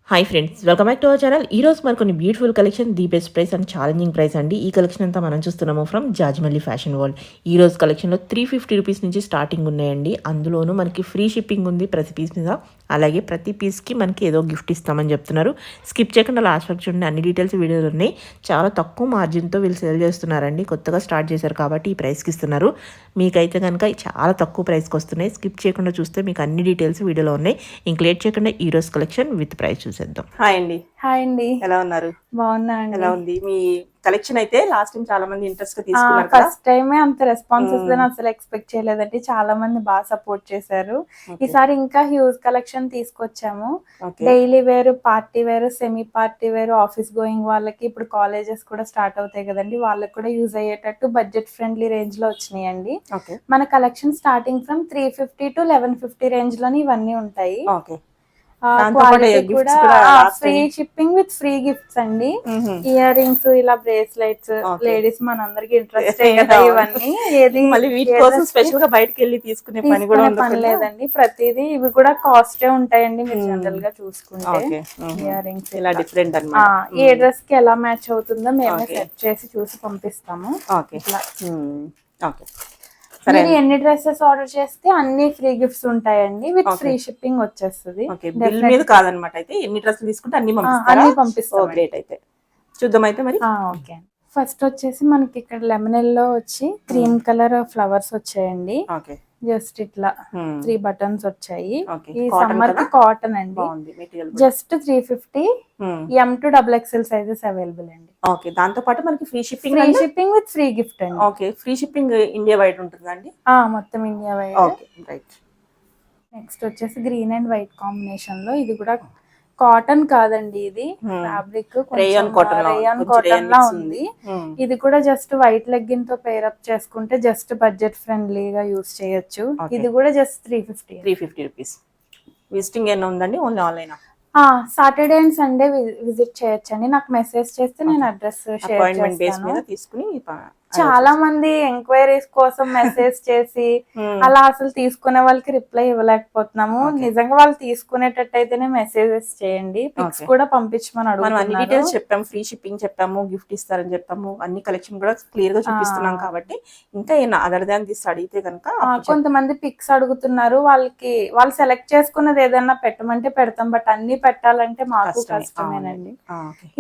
Hi friends, welcome back to our channel. ఈ రోజు మరి కొన్ని beautiful collection, the best price and challenging price అండి. ఈ కలెక్షన్ అంతా మనం చూస్తున్నాము ఫ్రమ్ జాజ్మల్లి ఫ్యాషన్ వరల్డ్. ఈ రోజు కలెక్షన్లో 350 రూపీస్ నుంచి స్టార్టింగ్ ఉన్నాయండి. అందులోనూ మనకి ఫ్రీ షిప్పింగ్ ఉంది ప్రతి పీస్ మీద. అలాగే ప్రతి పీస్కి మనకి ఏదో గిఫ్ట్ ఇస్తామని చెప్తున్నారు. స్కిప్ చేయకుండా లాస్ట్ వరకు చూడండి, అన్ని డీటెయిల్స్ వీడియోలు ఉన్నాయి. చాలా తక్కువ మార్జిన్తో వీళ్ళు సేల్ చేస్తున్నారండి. కొత్తగా స్టార్ట్ చేశారు కాబట్టి ఈ ప్రైస్కి ఇస్తున్నారు. మీకైతే కనుక చాలా తక్కువ ప్రైస్కి వస్తున్నాయి. స్కిప్ చేయకుండా చూస్తే మీకు అన్ని డీటెయిల్స్ వీడియోలో ఉన్నాయి. ఇంక లేట్ చేయకుండా ఈ రోజు కలెక్షన్ విత్ ప్రైస్ చూసేద్దాం. హాయ్ అండి. హాయ్ అండి, ఎలా ఉన్నారు? బాగున్నా అండి. ఎలా ఉంది మీ కలెక్షన్? అయితే లాస్ట్ టైం చాలా మంది ఇంట్రెస్ట్ గా తీసుకున్నారు కదా. ఫస్ట్ టైమే అంత రెస్పాన్స్ వస్తుందని అసలు ఎక్స్పెక్ట్ చేయలేదండి. చాలా మంది బాగా సపోర్ట్ చేశారు. ఈసారి ఇంకా హ్యూజ్ కలెక్షన్ తీసుకొచ్చాము. Daily wear, party wear, semi party wear, office going వాళ్ళకి, ఇప్పుడు కాలేజెస్ కూడా స్టార్ట్ అవుతాయి కదండి, వాళ్ళకి కూడా యూజ్ అయ్యేటట్టు బడ్జెట్ ఫ్రెండ్లీ రేంజ్ లో వచ్చినాయండి. మన collection starting from 350 to 1150 range లోని ఇవన్నీ ఉంటాయి. Free shipping with free gifts అండి. ఇయర్ రింగ్స్, ఇలా బ్రేస్లెట్స్, లేడీస్ మనందరికి ఇంట్రెస్ట్ కదా ఇవన్నీ. ఏది స్పెషల్ గా బయటకి వెళ్ళి తీసుకునే పని లేదండి. ప్రతిదీ ఇవి కూడా కాస్టే ఉంటాయండి. మీరు జనరల్ గా చూసుకుంటే ఇయర్ రింగ్స్ ఇలా డిఫరెంట్ ఏ డ్రెస్ కి ఎలా మ్యాచ్ అవుతుందో మేమే సెట్ చేసి చూసి పంపిస్తాము. మీరు ఎన్ని డ్రెస్సెస్ ఆర్డర్ చేస్తే అన్ని ఫ్రీ గిఫ్ట్స్ ఉంటాయండి, విత్ ఫ్రీ షిప్పింగ్ వచ్చేస్తుంది. బిల్ మీద కాదనమాట. అయితే ఎన్ని డ్రెస్సులు తీసుకుంటే అన్ని పంపిస్తాం. గ్రేట్. అయితే చూద్దాం అయితే మరి. ఓకే, ఫస్ట్ వచ్చేసి మనకి ఇక్కడ లెమన్ ఎల్లో వచ్చి క్రీమ్ కలర్ ఫ్లవర్స్ వచ్చాయండి. జస్ట్ ఇట్లా 3 బటన్స్ వచ్చాయి. ఈ సమ్మర్ కి కాటన్ అండి. జస్ట్ 350. M2XXL సైజెస్ అవైలబుల్ అండి. ఓకే, దాంతో పాటు మనకి free shipping with free gift అండి. Okay, free shipping India wide ఉంటుందండి. మొత్తం India wide. Okay, right. Next వచ్చేసి గ్రీన్ అండ్ వైట్ కాంబినేషన్ లో, ఇది కూడా కాటన్ కాదండి, ఇది ఫ్యాబ్రిక్ రేయాన్ కాటన్ లా ఉంది. ఇది కూడా జస్ట్ వైట్ లెగ్గిన్ తో పేర్ అప్ చేసుకుంటే జస్ట్ బడ్జెట్ ఫ్రెండ్లీగా యూస్ చేయొచ్చు. ఇది కూడా జస్ట్ 350 రూపీస్. విజిటింగ్ ఏమైనా ఉందండి? Only online? Saturday and Sunday visit చేయొచ్చండి. నాకు మెసేజ్ చేస్తే నేను అడ్రస్ షేర్ చేస్తాను. చాలా మంది ఎంక్వైరీస్ కోసం మెసేజ్ చేసి అలా అసలు తీసుకునే వాళ్ళకి రిప్లై ఇవ్వలేకపోతున్నాము. నిజంగా వాళ్ళు తీసుకునేటట్టు అయితేనే మెసేజెస్ చేయండి. పిక్స్ కూడా పంపించమని అన్ని డీటెయిల్స్ చెప్పాము, ఫ్రీ షిప్పింగ్ చెప్పాము, గిఫ్ట్ ఇస్తారని చెప్పాము, అన్ని కలెక్షన్ కూడా క్లియర్ గా చూపిస్తున్నాం. కాబట్టి ఇంకా అదర్ దాన్ దిస్ అడిగితే కనుక కొంతమంది పిక్స్ అడుగుతున్నారు. వాళ్ళు సెలెక్ట్ చేసుకున్నది ఏదన్నా పెట్టమంటే పెడతాం, బట్ అన్ని పెట్టాలంటే మాకు కష్టమేనండి.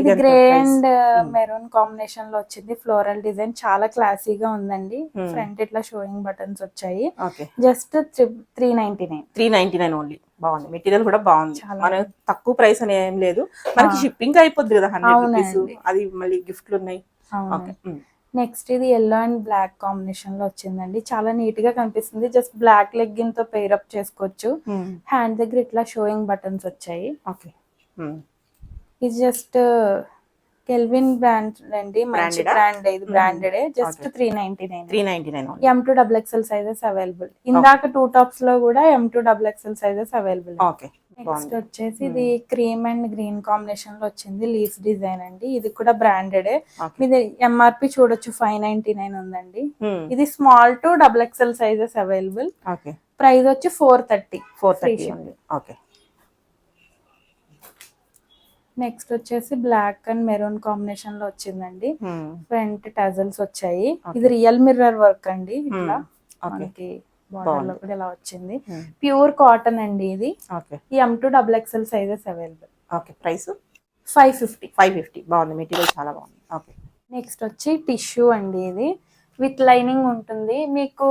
ఇది గ్రే అండ్ మెరూన్ కాంబినేషన్ లో వచ్చింది. ఫ్లోరల్ డిజైన్ చాలా క్లాసీగా ఉందండి. ఫ్రంట్ ఇట్లా షోయింగ్ బటన్స్ వచ్చాయి. Just 399 only. బాగుంది, మెటీరియల్ కూడా బాగుంది. మన తక్కువ ప్రైస్ అని ఏం లేదు. మనకి షిప్పింగ్ అయిపోద్ది కదా 100 రూపీస్. అది మళ్ళీ గిఫ్ట్లు ఉన్నాయి. నెక్స్ట్ ఇది ఎల్లో అండ్ బ్లాక్ కాంబినేషన్ లో వచ్చిందండి. చాలా నీట్ గా కనిపిస్తుంది. జస్ట్ బ్లాక్ లెగ్గిన్ తో పేర్ అప్ చేసుకోవచ్చు. హ్యాండ్ దగ్గర ఇట్లా షోయింగ్ బటన్స్ వచ్చాయి. ఇది జస్ట్ కెల్విన్ బ్రాండ్ అండి, మంచి బ్రాండ్. ఇది branded. Just 399. M2XXL sizes available. ఇందాక 2 టాప్స్ లో కూడా M2XXL సైజెస్ అవైలబుల్. నెక్స్ట్ వచ్చేసి ఇది క్రీమ్ అండ్ గ్రీన్ కాంబినేషన్ లో వచ్చింది. లీఫ్ డిజైన్ అండి. ఇది కూడా బ్రాండెడ్. ఇది MRP చూడొచ్చు, 599 ఉందండి. ఇది small to XXL sizes available. Price వచ్చి 430. నెక్స్ట్ వచ్చేసి బ్లాక్ అండ్ మెరూన్ కాంబినేషన్ లో వచ్చిందండి. ఫ్రంట్ టజల్స్ వచ్చాయి. ఇది రియల్ మిర్రర్ వర్క్ అండి. ఇట్లా మనకి బార్డర్ లో కూడా ఇలా వచ్చింది. ప్యూర్ కాటన్ అండి ఇది. ఈ M2XXL సైజెస్ అవైలబుల్. ప్రైస్ 550. బాగుంది, మెటీరియల్ చాలా బాగుంది. నెక్స్ట్ వచ్చి టిష్యూ అండి. ఇది విత్ లైనింగ్ ఉంటుంది. మీకు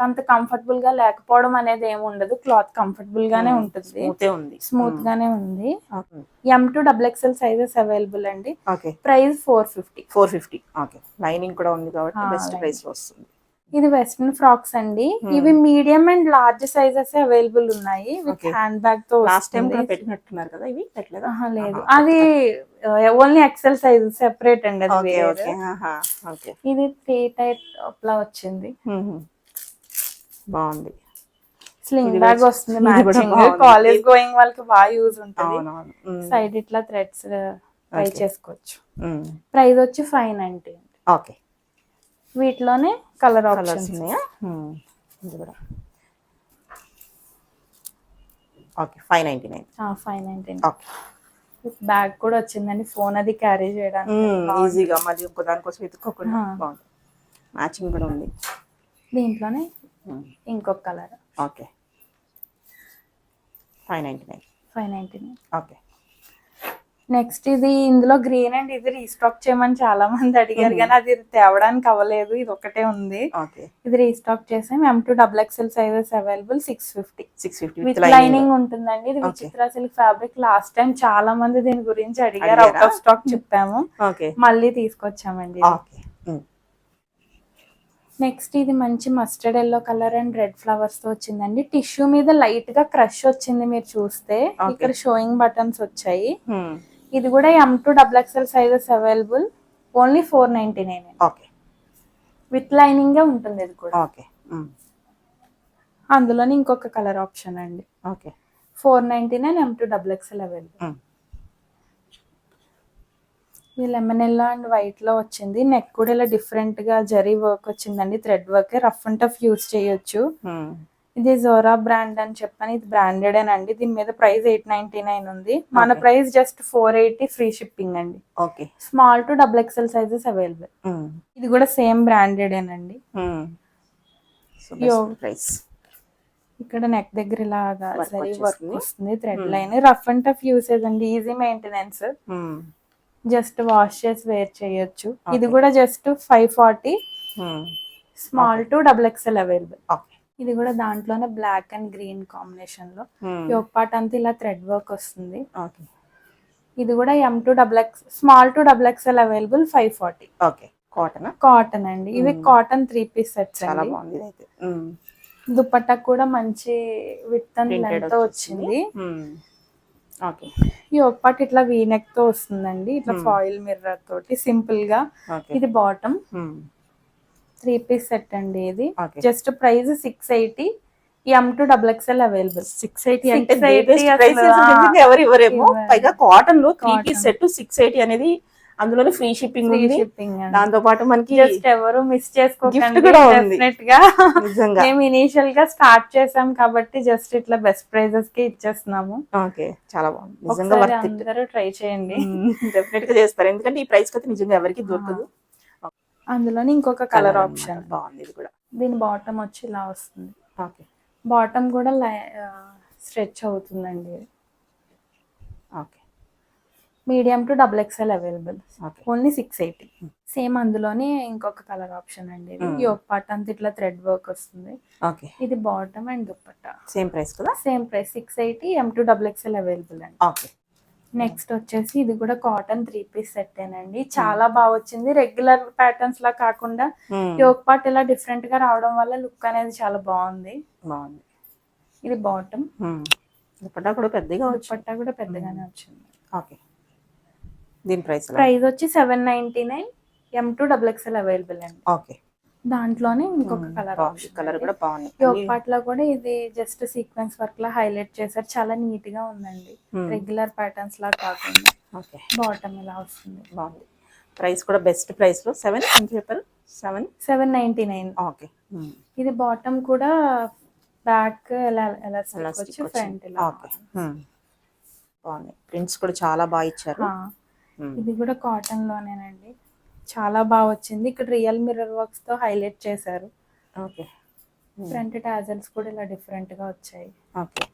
అంత కంఫర్టబుల్ గా లేకపోవడం అనేది ఏమి ఉండదు. క్లాత్ కంఫర్టబుల్ గానే ఉంటుంది, స్మూత్ గానే ఉంది. M2XXL సైజెస్ అవైలబుల్ అండి. ప్రైస్ 450. లైనింగ్ కూడా ఉంది కాబట్టి బెస్ట్ ప్రైస్ లో వస్తుంది. ఇది వెస్ట్రన్ ఫ్రాక్స్ అండి. ఇవి medium and large sizes available ఉన్నాయి. విత్ హ్యాండ్ బ్యాగ్ తో. లాస్ట్ టైం కూడా పెట్టినట్టున్నారు కదా, ఇవి పెట్టలేదా? లేదు, అది ఓన్లీ ఎక్సెల్ సైజ్ సెపరేట్ అండి. అది ఇది 3 టైప్ లా వచ్చింది. బాగుంది. స్లింగ్ బ్యాగ్ వస్తుంది మ్యాచింగ్. కాలేజ్ గోయింగ్ వాళ్ళకి బాగా యూజ్ ఉంటుంది. సైడ్ ఇట్లా థ్రెడ్స్ ట్రై చేసుకోవచ్చు. ప్రైస్ వచ్చి 590. వీటిలోనే కలర్ ఆప్షన్స్ ఉన్నాయా? ఓకే 599. 599. ఓకే బ్యాగ్ కూడా వచ్చిందండి, ఫోన్ అది క్యారీ చేయడానికి ఈజీగా మళ్ళీ ఇంకో దానికోసం వెతుక్కోకుండా బాగుంది. మ్యాచింగ్ కూడా ఉంది. దీంట్లోనే ఇంకొక కలర్. ఓకే 599. 599. ఓకే నెక్స్ట్ ఇది ఇందులో గ్రీన్ అండ్ ఇది రీస్టాక్ చేయమని చాలా మంది అడిగారు కానీ అది తేవడానికి అవ్వలేదు, ఇది ఒకటే ఉంది. ఓకే ఇది రీస్టాక్ చేసాం. M2XXL sizes available 650 with with lining ఉంటుందండి. ఇది విచిత్ర సిల్క్ ఫ్యాబ్రిక్. లాస్ట్ టైం చాలా మంది దీని గురించి అడిగారు, అవుట్ ఆఫ్ స్టాక్ చెప్పాము, ఓకే మళ్ళీ తీసుకొచ్చామండి. ఓకే నెక్స్ట్ ఇది మంచి mustard yellow colour and red flowers తో వచ్చిందండి. టిష్యూ మీద లైట్ గా క్రష్ వచ్చింది, మీరు చూస్తే ఇక్కడ షోయింగ్ బటన్స్ వచ్చాయి. ఇది కూడా M2XXL sizes available, only 499. Okay with lining గా ఉంటుంది ఇది కూడా. ఓకే అందులోనే ఇంకొక కలర్ ఆప్షన్ అండి. Okay 499 M2XXL available. ఇది లెమన్ ఎల్లో అండ్ వైట్ లో వచ్చింది. నెక్ కూడా ఇలా డిఫరెంట్ గా జరీ వర్క్ వచ్చిందండి, thread work. Rough and tough use చేయొచ్చు. ఇది జోరా బ్రాండ్ అని చెప్పాను, ఇది బ్రాండెడ్ అండి. దీని మీద ప్రైస్ 899 ఉంది, మన ప్రైస్ జస్ట్ 480 ఫ్రీ షిప్పింగ్ అండి. Okay small to XXL sizes available. ఇది కూడా సేమ్ బ్రాండెడ్ అండి. ఇక్కడ నెక్ దగ్గర ఇలాగా జరీ వర్క్ వస్తుంది, thread line. Rough and tough usage అండి, ఈజీ మెయింటెనెన్స్. జస్ట్ వాష్ చేసి వేర్ చేయొచ్చు. ఇది కూడా just 540, small to XXL available. ఇది కూడా దాంట్లోనే బ్లాక్ అండ్ గ్రీన్ కాంబినేషన్ లో యోక్ పార్ట్ అంతా ఇలా థ్రెడ్ వర్క్ వస్తుంది. ఇది కూడా small to XXL available 540. Okay cotton అండి. ఇవి కాటన్ 3 పీస్ సెట్స్ అండి. దుపట్టా కూడా మంచి విత్ అండ్ లెంత్ తో వచ్చింది. యోక్ పార్ట్ ఇట్లా వీనెక్ తో వస్తుందండి, ఇట్లా ఫాయిల్ మిర్రర్ తోటి సింపుల్ గా. ఇది బాటమ్ 3 పీస్ సెట్ అండి. ఇది జస్ట్ ప్రైస్ 680, M2XXL అవైలబుల్. 680 అంటే ఎవరు ఇవ్వరేమో. పైగా కాటన్ లో 3 పీస్ సెట్ 680 అనేది, అందులోనే ఫ్రీ షిప్పింగ్ ఉంది. దాంతో పాటు మనకి జస్ట్ ఎవరు మిస్ చేసుకోకండి, డెఫినెట్ గా. మేము ఇనిషియల్ గా స్టార్ట్ చేసాం కాబట్టి జస్ట్ ఇట్లా బెస్ట్ ప్రైజెస్ కి ఇచ్చేస్తున్నాము. ఓకే చాలా బాగుంది, నిజంగా వర్త్ ఇట్. అందరూ ట్రై చేయండి, డెఫినెట్ గా చేస్తారు, ఎందుకంటే ఈ ప్రైస్ కి అయితే నిజంగా ఎవరికి దొరకదు. అందులోనే ఇంకొక కలర్ ఆప్షన్ బాగుంది. ఇది కూడా దీని బాటమ్ వచ్చి ఇలా వస్తుంది. ఓకే బాటమ్ కూడా స్ట్రెచ్ అవుతుందండి. Okay medium to XXL available, only 680. Same అందులోనే ఇంకొక కలర్ ఆప్షన్ అండి. యోక్ పార్ట్ అంతా ఇట్లా థ్రెడ్ వర్క్ వస్తుంది. ఓకే ఇది bottom and dupatta same price కదా. సేమ్ ప్రైస్ 680, M2XXL అవైలబుల్ అండి. ఓకే నెక్స్ట్ వచ్చేసి ఇది కూడా కాటన్ 3 పీస్ సెట్ ఏనండి. చాలా బాగా వచ్చింది, రెగ్యులర్ ప్యాటర్న్స్ లా కాకుండా యోక్ పార్ట్ ఇలా డిఫరెంట్ గా రావడం వల్ల లుక్ అనేది చాలా బాగుంది. ఇది బాటమ్, దుపట్టా కూడా పెద్దగా పెద్దగానే వచ్చింది. ఓకే దీని ప్రైస్ వచ్చి 799, M2XXL అవైలబుల్ అండి. ఓకే దాంట్లోనే ఇంకొక కలర్ కూడా బాగుంది. యోక్ పార్ట్ లో కూడా ఇది జస్ట్ సీక్వెన్స్ వర్క్ లా హైలైట్ చేశారు, చాలా నీట్ గా ఉందండి, రెగ్యులర్ ప్యాటర్న్స్ లా కాకుండా. ఓకే బాటమ్ ఇలా వస్తుంది, బాగుంది. ప్రైస్ కూడా బెస్ట్ ప్రైస్ లో 7 అని చెప్పారు. 799. ఓకే ఇది బాటమ్ కూడా బ్యాక్ ఎలా వచ్చి ఫ్రంట్ ఇలా. ఓకే బాగుంది, ప్రింట్స్ కూడా చాలా బాగా ఇచ్చారు. ఇది కూడా కాటన్ లోనేనండి, చాలా బాగా వచ్చింది. ఇక్కడ రియల్ మిర్రర్ వర్క్స్ తో హైలైట్ చేశారు. ఓకే ఫ్రంట్ టాజల్స్ కూడా ఇలా డిఫరెంట్ గా వచ్చాయి. ఓకే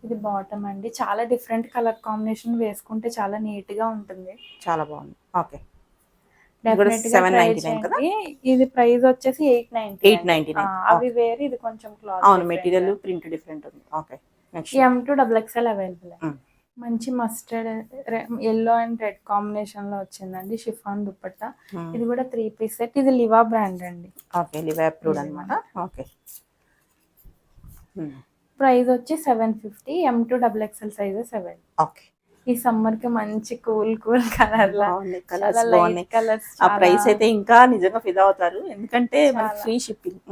ఇది బాటమ్ అండి, చాలా డిఫరెంట్ కలర్ కాంబినేషన్ వేసుకుంటే చాలా నీట్ గా ఉంటుంది, చాలా బాగుంది. ఓకే డెఫినెట్ గా ట్రై చేయండి. ఇది ప్రైస్ వచ్చేసి 899. అవి వేరే, ఇది కొంచెం క్లాత్, అవును మెటీరియల్ ప్రింట్ డిఫరెంట్ ఉంది. Okay M2XXL available. మంచి mustard yellow and red combination లో వచ్చిందండి, షిఫాన్ దుపట్టా. ఇది కూడా 3 పీస్ సెట్. ఇది లివా బ్రాండ్ అండి. ఓకే లివా అప్రూవ్డ్ అన్నమాట. ఓకే ప్రైస్ వచ్చి 750, M2XXL సైజెస్ అవైలబుల్. ఓకే ఈ సమ్మర్ కి మంచి కూల్ కలర్ కలర్స్. ఆ ప్రైస్ అయితే ఇంకా నిజంగా ఫిదా అవుతారు, ఎందుకంటే ఫ్రీ షిప్పింగ్.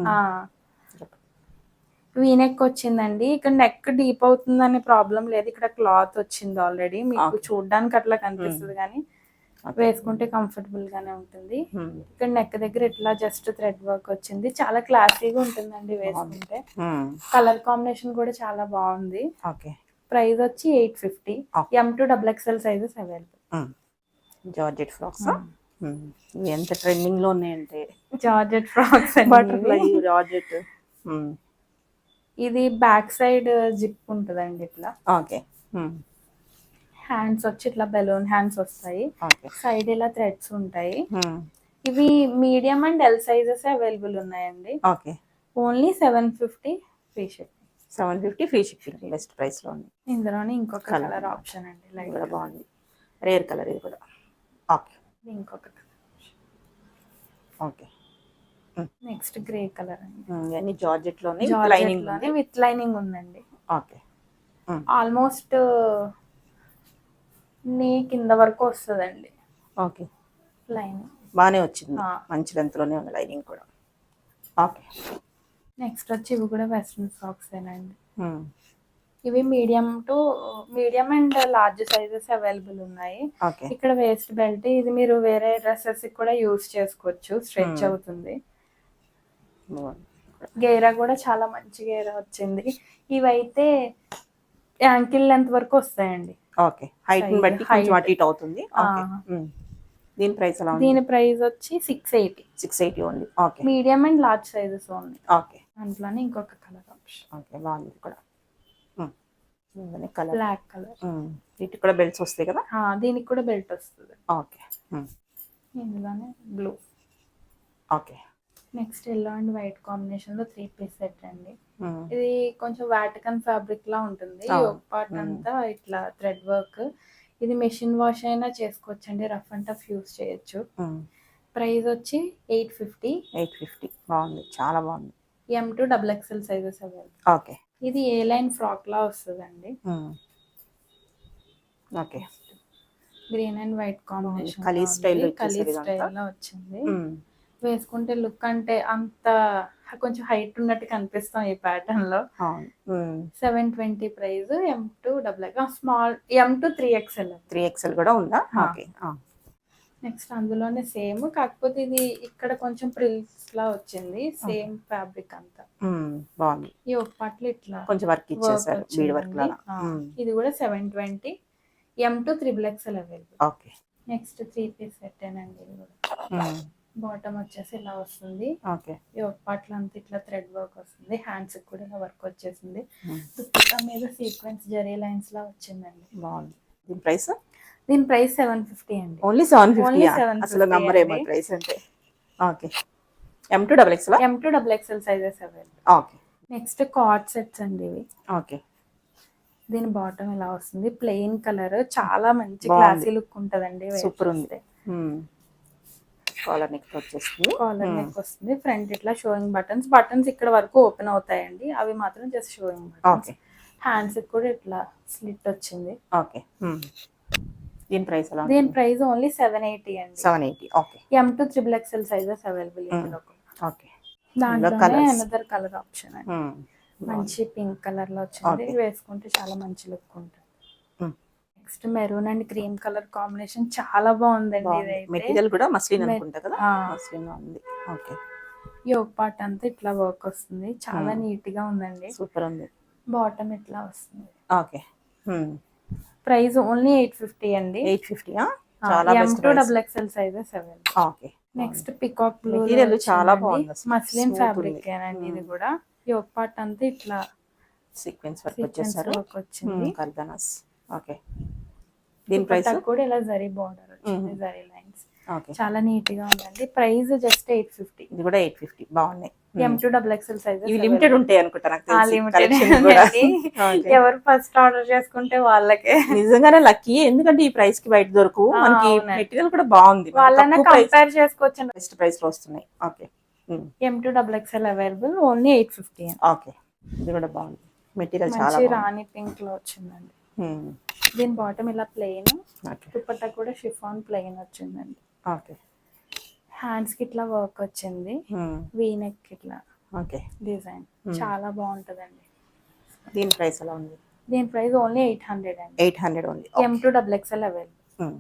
వీనెక్ వచ్చిందండి, ఇక్కడ నెక్ డీప్ అవుతుందనే ప్రాబ్లం లేదు, ఇక్కడ క్లాత్ వచ్చింది ఆల్రెడీ. మీకు చూడడానికి అట్లా కనిపిస్తుంది కానీ వేసుకుంటే కంఫర్టబుల్ గానే ఉంటుంది. ఇక్కడ నెక్ దగ్గర ఇట్లా జస్ట్ థ్రెడ్ వర్క్ వచ్చింది, చాలా క్లాసీగా ఉంటుందండి వేసుకుంటే. కలర్ కాంబినేషన్ కూడా చాలా బాగుంది. ఓకే ప్రైస్ వచ్చి 850. Okay. M2 XXL sizes available. Georgette frocks ఎంత ట్రెండింగ్ లో ఉన్నాయంటే జార్జెట్ ఫ్రాక్స్ బటర్ఫ్లై జార్జెట్. ఇది బ్యాక్ సైడ్ జిప్ ఉంటుందండి ఇట్లా. ఓకే. హ్యాండ్స్ వచ్చి ఇట్లా బెలూన్ హ్యాండ్స్ వస్తాయి. ఓకే. సైడ్ ఇలా థ్రెడ్స్ ఉంటాయి. ఇవి medium and L sizes available ఉన్నాయండి. Okay. Only 750 free shipping. 750 free shipping best price లో ఉంది. ఇందులోనే ఇంకొక కలర్ ఆప్షన్ అండి, లైట్ కూడా బాగుంది, రేర్ కలర్ ఇది కూడా. ఓకే. ఇంకొక ఓకే. నెక్స్ట్ గ్రే కలర్ అండి. ఇవన్నీ జార్జెట్ లోనే లైనింగ్ లోనే విత్ లైనింగ్ ఉందండి. ఓకే. ఆల్మోస్ట్ నీ కింద వరకు వస్తుందండి. ఓకే. లైనింగ్ బాగానే వచ్చింది, మంచి లెంత్ లోనే ఉంది లైనింగ్ కూడా. ఓకే. నెక్స్ట్ వచ్చి ఇవి కూడా వెస్ట్రన్ ఫ్రాక్స్ ఏనండి. ఇవి medium and large sizes available ఉన్నాయి. ఇక్కడ వేస్ట్ బెల్ట్, ఇది మీరు వేరే డ్రెస్సెస్ కూడా యూస్ చేసుకోవచ్చు, స్ట్రెచ్ అవుతుంది. గేరా కూడా చాలా మంచి గేరా వచ్చింది. ఇవైతే యాంకిల్ లెంత్ వరకు వస్తాయండి. ఓకే. హైట్ ని బట్టి కొంచెం అటు ఇటు అవుతుంది. ఓకే. దీని ప్రైస్ ఎలా ఉంది? దీని ప్రైస్ వచ్చి 680. 680 only. Okay. Medium and large sizes only. Okay. దాంట్లోనే ఇంకొక కలర్ ఆప్షన్. ఓకే, బాగుంది కూడా. Colour black colour. వీటికి కూడా బెల్ట్స్ వస్తాయి కదా? దీనికి కూడా బెల్ట్ వస్తుంది. ఓకే. ఇందులోనే blue. Okay. Next yellow and white combination లో 3 పీస్ సెట్ అండి. ఇది కొంచెం వాటికన్ ఫ్యాబ్రిక్ లా ఉంటుంది. ఒక పార్ట్ అంతా ఇట్లా థ్రెడ్ వర్క్. ఇది మెషిన్ వాష్ అయినా చేసుకోవచ్చు అండి, రఫ్ అండ్ టఫ్ యూస్ చేయొచ్చు. ప్రైస్ వచ్చి 850. 850 బాగుంది, చాలా బాగుంది. M2 XXL sizes available. Okay. ఇది ఏ లైన్ ఫ్రాక్ లా వస్తుందండి. Okay. Green and white combination, kali style లో వచ్చింది. వేసుకుంటే లుక్ అంటే అంత కొంచెం హైట్ ఉన్నట్టు కనిపిస్తాం ఈ ప్యాటర్న్ లో. 720 price. M2 small, M2 3XL. 3XL కూడా ఉందా? ఓకే. నెక్స్ట్ అందులోనే సేమ్, కాకపోతే ఇది ఇక్కడ కొంచెం ప్రిల్స్ లా వచ్చింది. సేమ్ ఫ్యాబ్రిక్ అంతా బాగుంది. ఈ ఒక పాటలు ఇట్లా కొంచెం వర్క్ ఇచ్చేసారు, బీడ్ వర్క్ లాగా. ఇది కూడా 720. M2 XXL available. Okay. Next 3 piece set ఏనండి. ఇది కూడా బాటమ్ వచ్చేసి ఇలా వస్తుంది. ఓకే. ఈ ఒక పాటలు అంతా ఇట్లా థ్రెడ్ వర్క్ వస్తుంది. హ్యాండ్స్ కూడా ఇలా వర్క్ వచ్చేసింది. దుపట్టా మీద సీక్వెన్స్ జరీ లైన్స్ లా వచ్చిందండి. బాగుంది. దీని ప్రైస్? దీని ప్రైస్ 750 అండి. ఓన్లీ 750. అసలు నమ్మరేమో ప్రైస్ అంటే. Okay. M2 XXL. M2 XXL sizes available. Okay. Next card sets అండి ఇవి. ఓకే. దీని బాటమ్ ఇలా వస్తుంది, ప్లెయిన్ కలర్, చాలా మంచి క్లాసీ లుక్ ఉంటదండి. సూపర్ ఉంది. కాలర్ నెక్ వచ్చేస్తుంది. కాలర్ నెక్ వస్తుంది. ఫ్రంట్ ఇట్లా షోయింగ్ బటన్స్ ఇక్కడ వరకు ఓపెన్ అవుతాయండి, అవి మాత్రం జస్ట్ షోయింగ్ బటన్స్. హ్యాండ్స్ కూడా ఇట్లా స్లిట్ వచ్చింది. ఓకే. దీని ప్రైస్ ఎలా? దీని ప్రైస్ ఓన్లీ 780 అండి. 780. Okay. M2 XXL sizes available ఇందులో. ఓకే. దాంట్లోనే అనదర్ కలర్ ఆప్షన్ అండి. మంచి పింక్ కలర్ లో వచ్చింది. వేసుకుంటే చాలా మంచి లుక్ ఉంటుంది. Next maroon and cream colour combination చాలా బాగుందండి. మెటీరియల్ కూడా మస్లిన్ అనుకుంటా కదా? మస్లిన్ ఉంది. ఓకే. ఈ ఒక పార్ట్ అంతా ఇట్లా వర్క్ వస్తుంది, చాలా నీట్ గా ఉందండి. సూపర్ ఉంది. బాటమ్ ఇట్లా వస్తుంది. ఓకే. ప్రైస్ ఓన్లీ 850 అండి. 850. చాలా best. M2 XXL sizes available. Okay. Next peacock blue material చాలా బాగుంది. మస్లిన్ ఫ్యాబ్రిక్ ఏనండి ఇది కూడా. ఈ ఒక పార్ట్ అంతా ఇట్లా సీక్వెన్స్ వర్క్ వచ్చేసారు. వచ్చింది. కల్పనాస్. ఓకే. దీని ప్రైస్ కూడా ఇలా జరీ బోర్డర్ వచ్చింది, జరీ లైన్స్. ఓకే. చాలా నీట్ గా ఉందండి. Price just 850. ఇది కూడా 850. బాగున్నాయి. M2 XXL sizes. ఇవి లిమిటెడ్ ఉంటాయి అనుకుంటా నాకు తెలిసి. ఎవరు ఫస్ట్ ఆర్డర్ చేసుకుంటే వాళ్ళకే నిజంగానే లక్కీ, ఎందుకంటే ఈ ప్రైస్ కి బయట దొరకు. మనకి మెటీరియల్ కూడా బాగుంది, వాళ్ళైనా కంపేర్ చేసుకోవచ్చు. బెస్ట్ ప్రైస్ లో వస్తున్నాయి. Okay. M2 XXL available only 850. Okay. ఇది కూడా బాగుంది, మెటీరియల్ చాలా మంచి రాణి పింక్ లో వచ్చిందండి. దీని బాటమ్ ఇలా ప్లెయిన్, దుపట్టా కూడా షిఫాన్ ప్లెయిన్ వచ్చిందండి. ఓకే. హ్యాండ్స్ కి ఇట్లా వర్క్ వచ్చింది, వీ నెక్ ఇట్లా. ఓకే. డిజైన్ చాలా బాగుంటదండి. దీని ప్రైస్ ఎలా ఉంది? దీని ప్రైస్ ఓన్లీ 800 అండి. 800 ఓన్లీ. M2 XXL available.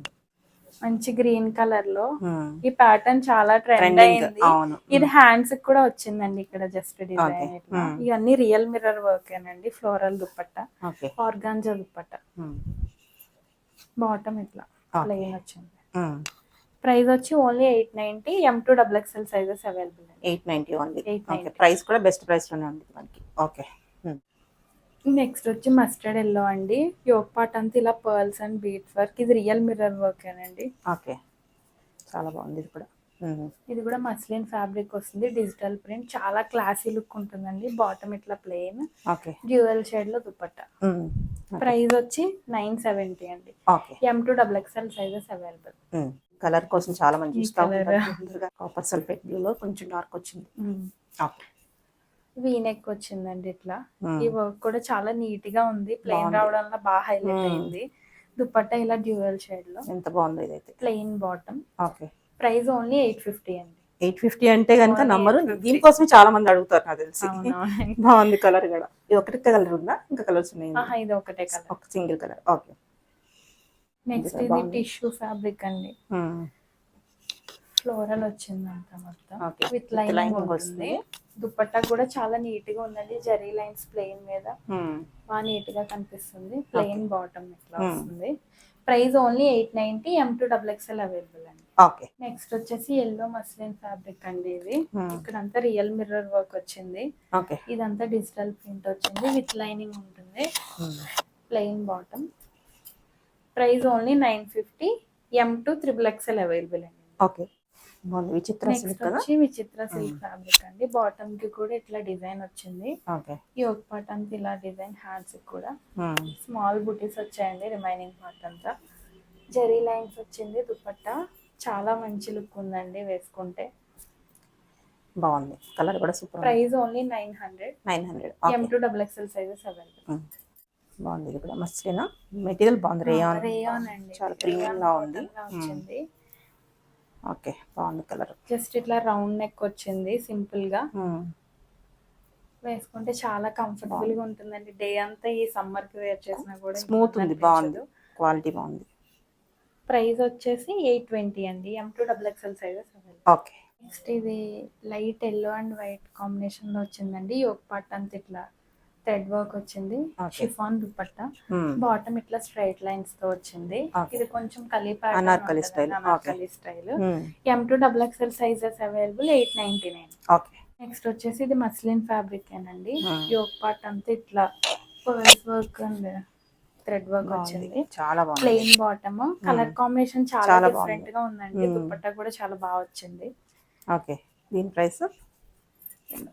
మంచి గ్రీన్ కలర్ లో Hmm. ఈ ప్యాటర్న్ చాలా ట్రెండ్ Trending, అయింది. అవును. ఇది హ్యాండ్స్ కూడా వచ్చిందండి ఇక్కడ జస్ట్ Okay. డిజైన్ ఇట్లా. ఇవన్నీ రియల్ మిర్రర్ వర్క్ ఏనండి. Floral dupatta, okay. Organza dupatta, bottom ఇట్లా ప్లెయిన్ వచ్చింది. ప్రైస్ వచ్చి only 890. M2 XXL sizes available. 890 only. 890. Price కూడా బెస్ట్ ప్రైస్ లోనే ఉంది మనకి. ఓకే. నెక్స్ట్ వచ్చి మస్టర్డ్ ఎల్లో అండి. యోక్ పార్ట్ అంతా ఇలా పర్ల్స్ అండ్ బీట్స్ వర్క్. ఇది రియల్ మిర్రర్ వర్క్ ఏనండి. ఓకే, చాలా బాగుంది ఇది కూడా. ఇది కూడా మస్లిన్ ఫ్యాబ్రిక్ వస్తుంది. డిజిటల్ ప్రింట్, చాలా క్లాసీ లుక్ ఉంటుందండి. బాటమ్ ఇట్లా ప్లెయిన్, ఓకే. డ్యూయల్ షేడ్ లో దుపట్టా. ప్రైస్ వచ్చి 970 అండి. Okay. M2 XXL sizes available. Colour కోసం చాలా మంది ఈ చూస్తా colour. ఉంటారు. కాపర్ సల్ఫేట్ బ్లూ లో కొంచెం డార్క్ వచ్చింది. ఓకే. వీ నెక్ వచ్చిందండి ఇట్లా. ఈ వర్క్ కూడా చాలా నీట్ గా ఉంది. ప్లెయిన్ బాగుంది. రావడం వల్ల బాగా హైలైట్ అయింది. దుపట్టా ఇలా డ్యూయల్ షేడ్ లో, ఎంత బాగుంది ఇదైతే. Plain bottom. Okay. Price only 850 అండి. 850 అంటే కనుక Only నంబరు 850. దీనికోసమే చాలా మంది అడుగుతారు నాకు తెలిసి. అవునవును. బాగుంది కలర్ కూడా. ఇది ఒకటి కలర్ ఉందా, ఇంకా కలర్స్ ఉన్నాయి? ఇది ఒకటే కలర్. ఒక సింగిల్ కలర్. ఓకే. నెక్స్ట్ ఇది ఇది బాగుంది. టిష్యూ ఫ్యాబ్రిక్ అండి. ఫ్లోరల్ వచ్చిందంట మొత్తం. Okay. With With lining lining ఉంటుంది. వస్తుంది. దుపట్టా కూడా చాలా నీట్ గా ఉందండి. జరీ లైన్స్ ప్లెయిన్ మీద బాగా నీట్ గా కనిపిస్తుంది. ప్లెయిన్ బాటమ్ ఇట్లా వస్తుంది. Price only 890. M2 XXL available అండి. ఓకే. నెక్స్ట్ వచ్చేసి ఎల్లో మస్లిన్ ఫ్యాబ్రిక్ అండి. ఇది ఇక్కడంతా రియల్ మిర్రర్ వర్క్ వచ్చింది. ఓకే. ఇదంతా డిజిటల్ ప్రింట్ వచ్చింది. విత్ లైనింగ్ ఉంటుంది. Plain bottom. Price only 950. M2 XXL available అండి. ఓకే. బాగుంది. విచిత్ర నెక్స్ట్ సిల్క్ కదా. వచ్చి విచిత్ర సిల్క్ ఫ్యాబ్రిక్ అండి. బాటమ్ కి కూడా ఇట్లా డిజైన్ వచ్చింది. ఓకే. యోక్ పార్ట్ అంతా ఇలా డిజైన్, హ్యాండ్స్ కూడా స్మాల్ బుటీస్ వచ్చాయండి. రిమైనింగ్ పార్ట్ అంతా జరీ లైన్స్ వచ్చింది. దుపట్టా చాలా మంచి లుక్ ఉందండి వేసుకుంటే. బాగుంది. కలర్ కూడా super. Price only 900. 900. M2 XXL sizes available. బాగుంది. ఇది కూడా మస్లినా మెటీరియల్ బాగుంది. రేయాన్ రేయాన్ అండి. చాలా ప్రీమియం లా ఉంది. వచ్చింది. ఓకే, బాగుంది కలర్. జస్ట్ ఇట్లా రౌండ్ నెక్ వచ్చింది. సింపుల్ గా వేసుకుంటే చాలా కంఫర్టబుల్ గా ఉంటుందండి. డే అంతా ఈ సమ్మర్ కి వేర్ చేసినా కూడా స్మూత్ ఉంది. బాగుంది. క్వాలిటీ బాగుంది. ప్రైస్ వచ్చేసి 820 అండి. M2 XXL sizes available. Okay. Next ఇది light yellow and white combination లో వచ్చిందండి. యోక్ పార్ట్ అంతా ఇట్లా థ్రెడ్ వర్క్ వచ్చింది. షిఫాన్ దుపట్టా. బాటమ్ ఇట్లా స్ట్రైట్ లైన్స్ తో వచ్చింది. ఇది కొంచెం kali Anarkali style. Anarkali style. M2 XXL sizes available. 899. Okay. Next వచ్చేసి ఇది మస్లిన్ ఫ్యాబ్రిక్ ఏనండి. యోక్ పార్ట్ అంతా ఇట్లా pearls work and thread work వచ్చింది. చాలా బాగుంది. Plain bottom. కలర్ కాంబినేషన్ చాలా డిఫరెంట్ గా ఉందండి. దుపట్టా కూడా చాలా బాగా వచ్చింది. ఓకే. దీని price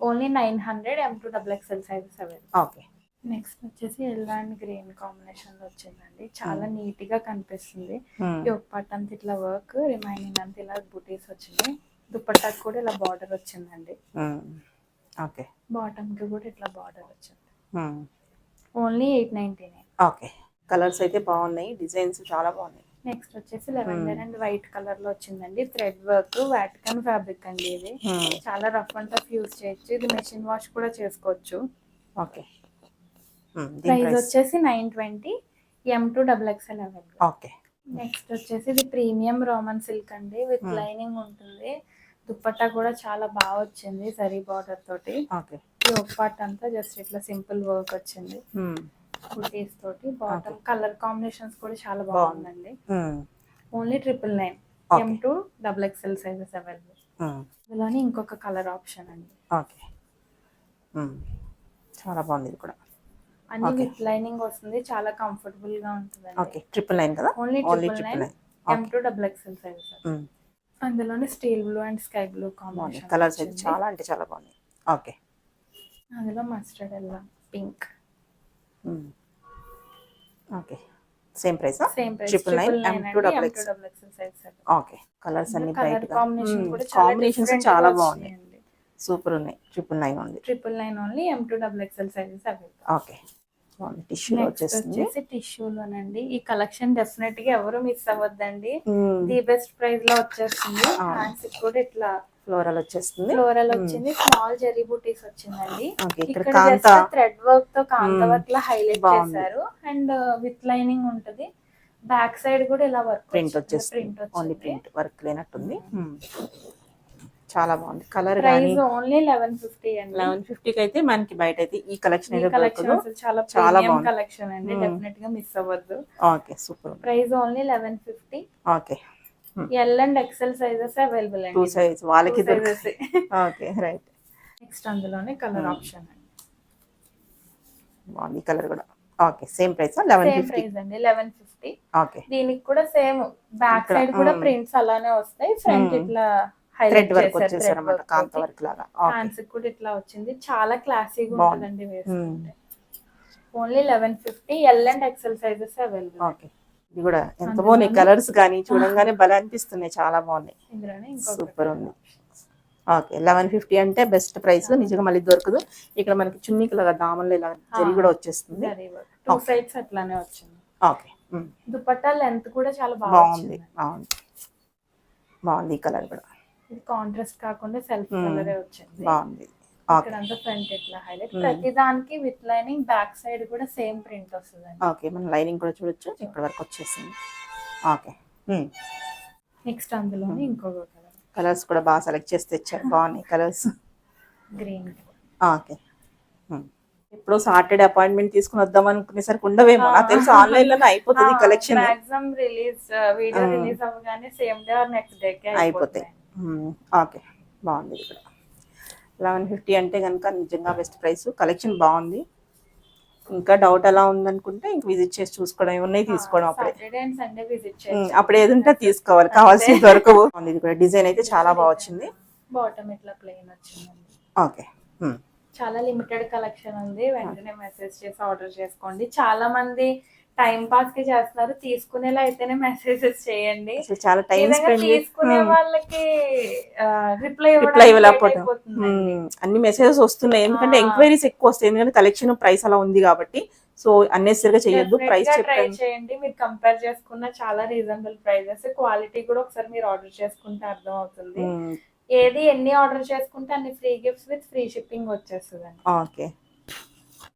only 900. M2 XXL sizes available. Okay. Next వచ్చేసి ఎల్లో అండ్ గ్రీన్ కాంబినేషన్ లో వచ్చిందండి. చాలా నీట్ గా కనిపిస్తుంది. యోక్ పార్ట్ అంతా ఇట్లా వర్క్, రిమైనింగ్ అంతా ఇలా బుటీస్ వచ్చింది. దుపట్టాకి కూడా ఇలా బార్డర్ వచ్చిందండి. ఓకే. బాటమ్ కి కూడా ఇట్లా బార్డర్ వచ్చింది. ఓన్లీ 899. ఓకే. కలర్స్ అయితే బాగున్నాయి. డిజైన్స్ చాలా బాగున్నాయి. నెక్స్ట్ వచ్చేసి లెవెండర్ అండ్ వైట్ కలర్ లో వచ్చిందండి. థ్రెడ్ వర్క్, వాటికన్ ఫ్యాబ్రిక్ అండి. ఇది చాలా రఫ్ అండ్ టఫ్ యూజ్ చేయొచ్చు. ఇది మెషిన్ వాష్ కూడా చేసుకోవచ్చు. ఓకే. ప్రైస్ వచ్చేసి 920. M2 XXL available. Okay. Next వచ్చేసి ఇది ప్రీమియం రోమన్ సిల్క్ అండి. విత్ లైనింగ్ ఉంటుంది. దుపట్టా కూడా చాలా బాగా వచ్చింది. జరీ బార్డర్ తోటి. ఓకే. యోక్ పార్ట్ అంతా జస్ట్ ఇట్లా సింపుల్ వర్క్ వచ్చింది. బుటీస్ తోటి. బాటమ్ కలర్ కాంబినేషన్స్ కూడా చాలా బాగుందండి. Only 999. M2 XXL sizes available. ఇందులోనే ఇంకొక కలర్ ఆప్షన్ అండి. ఓకే. చాలా బాగుంది ఇది కూడా. అన్ని విత్ లైనింగ్ వస్తుంది. చాలా కంఫర్టబుల్ గా ఉంటుంది. ఓకే. 999 కదా. ఓన్లీ 999. M2 XXL sizes. అందులోనే steel blue and sky blue combination colours అయితే చాలా అంటే చాలా బాగున్నాయి. ఓకే. అందులో mustard yellow, pink. Okay. Same price. Same price. 999 M2 XXL size. Okay. Colours అన్ని కలర్ బ్రైట్ గా. కాంబినేషన్ కూడా కాంబినేషన్స్ చాలా బాగున్నాయి. బాగున్నాయి. సూపర్ ఉన్నాయి. 999 ఉంది. 999 only. M2 XXL sizes available. Okay. Tissue వచ్చేస్తుంది. టిష్యూలోనండి. ఈ కలెక్షన్ డెఫినెట్ గా ఎవరు మిస్ అవ్వద్దండి. ది బెస్ట్ ప్రైస్ లో వచ్చేస్తుంది. హ్యాండ్స్ కూడా ఇట్లా ఫ్లోరల్ వచ్చేస్తుంది. ఫ్లోరల్ వచ్చింది. స్మాల్ జెరీ బూటీస్ వచ్చిందండి. ఇక్కడ జస్ట్ థ్రెడ్ వర్క్ తో కాంత వర్క్ లా హైలైట్ చేశారు. అండ్ విత్ లైనింగ్ ఉంటది. బ్యాక్ సైడ్ కూడా ఇలా వర్క్ ప్రింట్ వచ్చేస్తుంది, ప్రింట్ ఓన్లీ వచ్చింది. ప్రింట్ వర్క్ లేనట్టుంది. చాలా బాగుంది కలర్ కానీ. ప్రైస్ ఓన్లీ 1150 అండి. 1150కి అయితే మనకి బయట అయితే ఈ కలెక్షన్ ఈ అయితే కలెక్షన్ దొరకదు. అసలు చాలా చాలా ప్రీమియం బాగుంది. కలెక్షన్ అండి, డెఫినెట్ గా మిస్ అవ్వద్దు. Okay super. Price only 1150. Okay L and XL sizes available అండి. 2 సైజ్ వాళ్ళకి Two sizes. Okay right. Next అందులోనే కలర్ ఆప్షన్ అండి. బాగుంది కలర్ కూడా. Okay same price same 1150. Price అండి 1150. ఓకే దీనికి కూడా సేమ్ బ్యాక్ ఇక్కడ, సైడ్ కూడా ప్రింట్స్ అలానే వస్తాయి. ఫ్రంట్ ఇట్లా థ్రెడ్ హైలైట్ వర్క్ చేశారు, వచ్చేసారు అన్నమాట, కాంత వర్క్ లాగా. ఓకే హ్యాండ్స్ కూడా ఇట్లా వచ్చింది. చాలా క్లాసీగా బాగుంది. ఉంటుందండి వేసుకుంటే. Only 1150. L and XL sizes available. Okay ఇది కూడా ఎంత బాగున్నాయి కలర్స్ కానీ, చూడంగానే భలే అనిపిస్తున్నాయి, చాలా బాగున్నాయి, ఇందులోనే సూపర్ ఉంది. ఓకే 1150 అంటే బెస్ట్ ప్రైస్, నిజంగా మళ్ళీ దొరకదు. ఇక్కడ మనకి చున్నీకి లాగా దామన్లో ఇలా జరి కూడా వచ్చేస్తుంది. టూ సైడ్స్ అట్లానే వచ్చింది. ఓకే దుపట్టా లెంత్ కూడా చాలా బాగుంది, బాగుంది. బాగుంది, బాగుంది ఈ కలర్ కూడా ఇది కాంట్రాస్ట్ కాకుండా సెల్ఫ్ కలరే వచ్చింది. బాగుంది. ఇక్కడ అంతా ఫ్రంట్ ఇట్లా హైలైట్, ప్రతి దానికి విత్ లైనింగ్, బ్యాక్ సైడ్ కూడా సేమ్ ప్రింట్ వస్తుంది. ఓకే మన లైనింగ్ కూడా చూడొచ్చు, ఇక్కడ వరకు వచ్చేసింది. ఓకే నెక్స్ట్ అందులోనే ఇంకొక కలర్, కలర్స్ కూడా బాగా సెలెక్ట్ చేసి తెచ్చారు, బాగున్నాయి కలర్స్. గ్రీన్. ఓకే ఇప్పుడు సాటర్డే అపాయింట్మెంట్ తీసుకుని వద్దాం అనుకునేసరికి ఉండవేమో, నాకు తెలిసి ఆన్లైన్ లోనే అయిపోతుంది collection, maximum release video release అవ్వగానే same day or next day కి అయిపోతాయి. ఓకే బాగుంది ఇక్కడ 1150 అంటే కనుక నిజంగా బెస్ట్ ప్రైస్, కలెక్షన్ బాగుంది. ఇంకా డౌట్ ఎలా ఉందనుకుంటే ఇంక విజిట్ చేసి చూసుకోవడం, ఉన్నాయి తీసుకోవడం అప్పుడే. సాటర్డే అండ్ సండే విజిట్ చేయండి. అప్పుడు ఏది ఉంటే తీసుకోవాలి, కావాల్సింది దొరకవు. ఇది కూడా డిజైన్ అయితే చాలా బాగా వచ్చింది. బాటమ్ ఇట్లా ప్లెయిన్ వచ్చిందండి. ఓకే చాలా లిమిటెడ్ కలెక్షన్ ఉంది, వెంటనే మెసేజ్ చేసి ఆర్డర్ చేసుకోండి. చాలా మంది టైం పాస్ కి చేస్తున్నారు, తీసుకునేలా అయితేనే మెసేజెస్ చేయండి. అసలు చాలా టైం నిజంగా స్పెండ్ తీసుకునే వాళ్ళకి రిప్లై ఇవ్వలేకపోతున్నాం. అన్ని మెసేజెస్ వస్తున్నాయి, ఎందుకంటే ఎంక్వైరీస్ ఎక్కువ వస్తాయి, ఎందుకంటే కలెక్షన్ ప్రైస్ అలా ఉంది కాబట్టి. సో అన్నెసరిగా చేయొద్దు, ప్రైస్ ట్రై చేయండి. మీరు కంపేర్ చేసుకున్న చాలా రీజనబుల్ ప్రైజెస్, క్వాలిటీ కూడా ఒకసారి మీరు ఆర్డర్ చేసుకుంటే అర్థం అవుతుంది. ఏది ఎన్ని ఆర్డర్ చేసుకుంటే అన్ని free gifts with free shipping వచ్చేస్తుంది. ఓకే